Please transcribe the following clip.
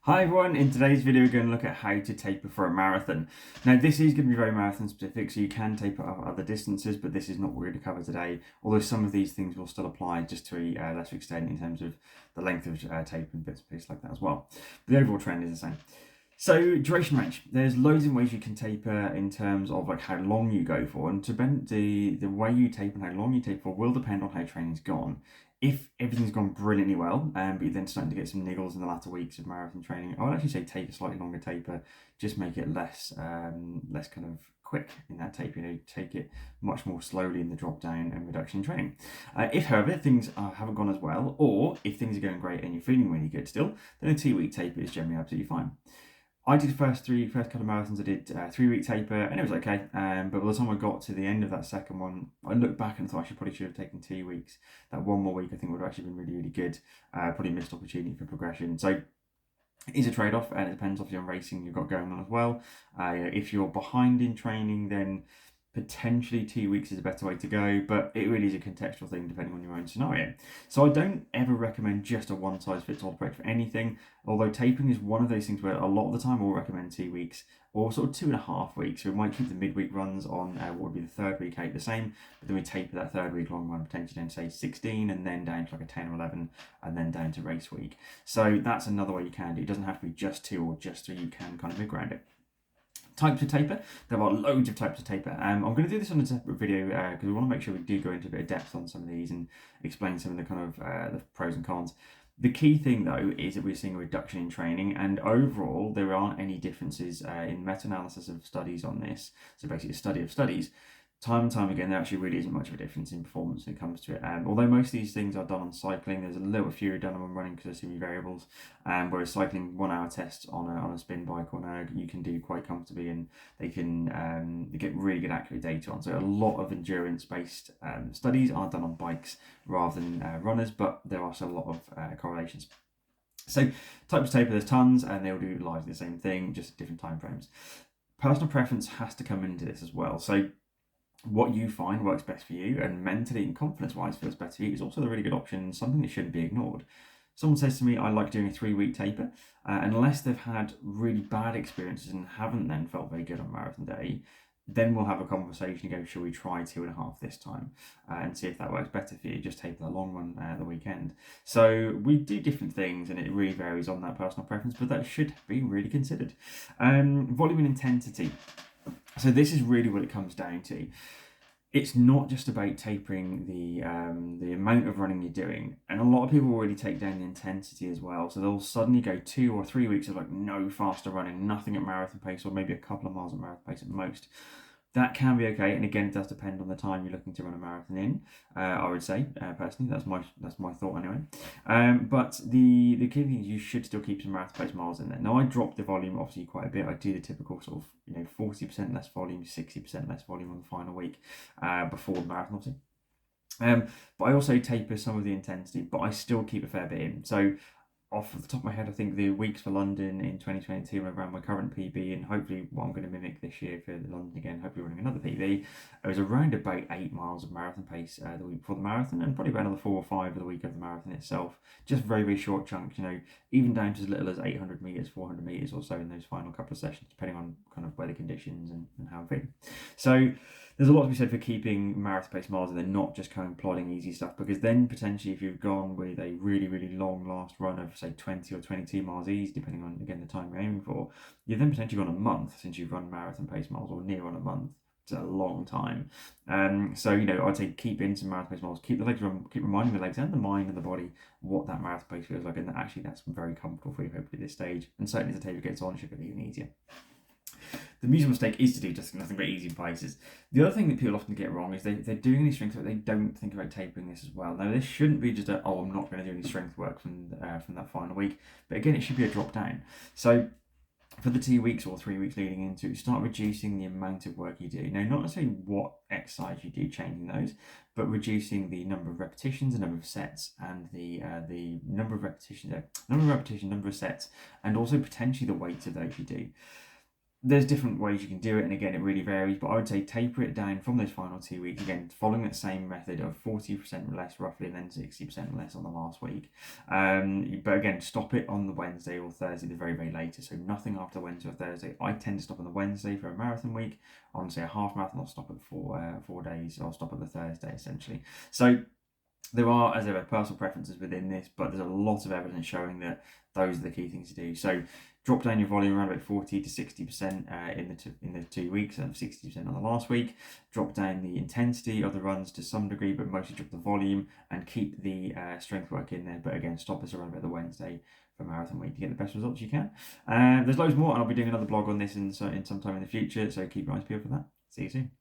Hi everyone, in today's video we're going to look at how to taper for a marathon. Now this is going to be very marathon specific, so you can taper at other distances, but this is not what we're going to cover today, although some of these things will still apply just to a lesser extent in terms of the length of tape and bits and pieces like that as well. But the overall trend is the same. So duration range, there's loads of ways you can taper in terms of like how long you go for, and to bend the way you taper and how long you taper for will depend on how training's gone. If everything's gone brilliantly well, but you're then starting to get some niggles in the latter weeks of marathon training, I would actually say take a slightly longer taper, just make it less kind of quick in that taper. Take it much more slowly in the drop down and reduction in training. If, however, things haven't gone as well, or if things are going great and you're feeling really good still, then a 2-week taper is generally absolutely fine. I did the first couple of marathons. I did 3-week taper, and it was okay. But by the time I got to the end of that second one, I looked back and thought I probably should have taken 2 weeks. That one more week I think would have actually been really, really good. Probably missed opportunity for progression. So it is a trade-off, and it depends obviously on racing you've got going on as well. If you're behind in training, then potentially 2 weeks is a better way to go, but it really is a contextual thing depending on your own scenario. So I don't ever recommend just a one-size-fits-all approach for anything, although tapering is one of those things where a lot of the time we'll recommend 2 weeks or sort of 2.5 weeks. So we might keep the midweek runs on what would be the third week out the same, but then we taper that third week long run potentially down to say 16 and then down to like a 10 or 11 and then down to race week. So that's another way you can do it. It doesn't have to be just 2 or just 3, you can kind of mid-ground it. Types of taper. There are loads of types of taper. I'm going to do this on a separate video because we want to make sure we do go into a bit of depth on some of these and explain some of the kind of the pros and cons. The key thing though is that we're seeing a reduction in training, and overall there aren't any differences in meta-analysis of studies on this. So basically a study of studies. Time and time again, there actually really isn't much of a difference in performance when it comes to it. Although most of these things are done on cycling, there's a little fewer done on running because there's so many variables. Whereas cycling 1 hour tests on a spin bike or an erg, you can do quite comfortably, and they can get really good accurate data on. So a lot of endurance-based studies are done on bikes rather than runners, but there are also a lot of correlations. So types of taper, there's tons, and they all do largely the same thing, just different time frames. Personal preference has to come into this as well. So what you find works best for you and mentally and confidence-wise feels better for you is also a really good option, something that shouldn't be ignored. Someone says to me, I like doing a 3-week taper, unless they've had really bad experiences and haven't then felt very good on marathon day, then we'll have a conversation and go, shall we try 2.5 this time and see if that works better for you, just taper the long one the weekend. So we do different things and it really varies on that personal preference, but that should be really considered. Volume and intensity. So this is really what it comes down to. It's not just about tapering the amount of running you're doing, and a lot of people already take down the intensity as well. So they'll suddenly go 2 or 3 weeks of like no faster running, nothing at marathon pace, or maybe a couple of miles at marathon pace at most. That can be okay, and again, it does depend on the time you're looking to run a marathon in. I would say personally, that's my thought anyway. But the key thing is you should still keep some marathon pace miles in there. Now I dropped the volume obviously quite a bit. I do the typical sort of 40% less volume, 60% less volume on the final week before the marathon obviously. But I also taper some of the intensity, but I still keep a fair bit in. So off the top of my head, I think the weeks for London in 2022 when I ran my current PB, and hopefully what I'm going to mimic this year for London again, hopefully running another PB, it was around about 8 miles of marathon pace the week before the marathon, and probably about another 4 or 5 of the week of the marathon itself. Just very, very short chunks, even down to as little as 800 metres, 400 metres or so in those final couple of sessions, depending on kind of weather conditions and how I'm feeling. So there's a lot to be said for keeping marathon pace miles and then not just kind of plodding easy stuff, because then potentially if you've gone with a really, really long last run of say 20 or 22 miles easy, depending on again the time you're aiming for, you've then potentially gone a month since you've run marathon pace miles, or near on a month. It's a long time. So I'd say keep in some marathon pace miles, keep the legs run, keep reminding the legs and the mind and the body what that marathon pace feels like, and actually that's very comfortable for you hopefully at this stage, and certainly as the taper gets on it should get even easier. The usual mistake is to do just nothing but easy paces. The other thing that people often get wrong is they're doing any strength work, they don't think about tapering this as well. Now this shouldn't be just I'm not going to do any strength work from that final week, but again it should be a drop down. So for the 2 weeks or 3 weeks leading into, start reducing the amount of work you do. Now, not necessarily what exercise you do, changing those, but reducing the number of repetitions, the number of sets, and the number of repetitions, number of sets, and also potentially the weight of those you do. there's different ways you can do it, and again, it really varies, but I would say taper it down from those final 2 weeks, again, following that same method of 40% less roughly, and then 60% less on the last week. But again, stop it on the Wednesday or Thursday, the very, very latest. So nothing after Wednesday or Thursday. I tend to stop on the Wednesday for a marathon week. On, say, a half marathon, I'll stop at 4 days. I'll stop at the Thursday, essentially. So there are, as ever, personal preferences within this, but there's a lot of evidence showing that those are the key things to do. So drop down your volume around about 40 to 60% in the 2 weeks, and 60% on the last week. Drop down the intensity of the runs to some degree, but mostly drop the volume, and keep the strength work in there. But again, stop us around about the Wednesday for marathon week to get the best results you can. There's loads more, and I'll be doing another blog on this in some time in the future, so keep your eyes peeled for that. See you soon.